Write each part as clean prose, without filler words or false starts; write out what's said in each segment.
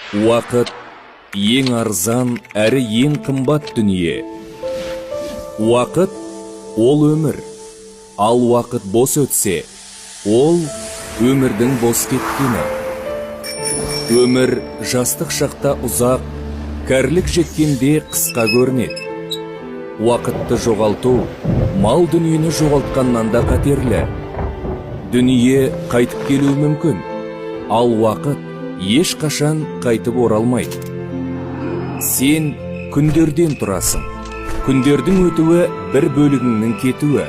Уақыт ең арзан әрі ең қымбат дүние. Уақыт ол өмір, ал уақыт бос өтсе, ол өмірдің бос кеткені. Өмір жастық шақта ұзақ, кәрілік жеткенде қысқа көрінеді. Уақытты жоғалту, мал дүниені жоғалтқаннан да қатерлі. Дүние қайтып келуі мүмкін, ал уақыт ешқашан қайтып оралмайды. Сен күндерден тұрасың. Күндердің өтуі бір бөлігіңнің кетуі.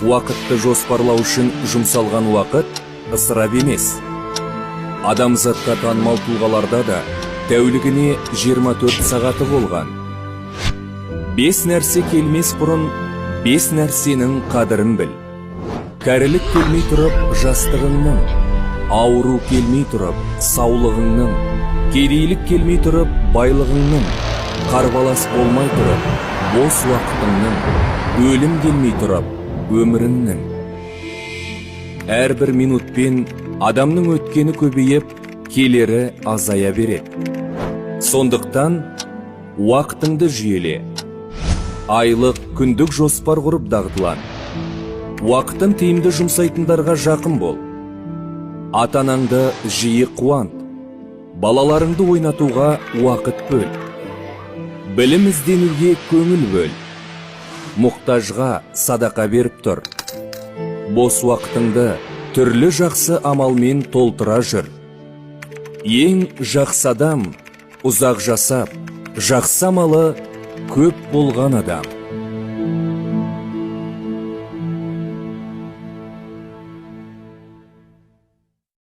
Уақытты жоспарлау үшін жұмсалған уақыт ысырап емес. Адамзатқа танымал тұлғаларда да тәулігіне 24 сағаты болған. 5 нәрсе келмес бұрын 5 нәрсенің қадірін біл. Кәрілік келмей тұрып жастығыңның, ауру келмей тұрып саулығыңның, кедейлік келмей тұрып байлығыңның, қарбалас болмай тұрып бос уақытыңның, өлім келмей тұрып өміріңнің. Әрбір минутпен адамның өткені көбейіп, келері азая береді. Сондықтан уақытыңды жүйеле. Айлық, күндік жоспар құрып дағдылан. Уақытын тиімді жұмсайтындарға жақын бол. Ата-анаңды жиі қуант. Балаларыңды ойнатуға уақыт бөл. Білім ізденуге көңіл бөл. Мұқтажға садақа беріп тұр. Бос уақытыңды түрлі жақсы амалмен толтыра жүр. Ең жақсы адам ұзақ жасап, жақсы амалы көп болған адам.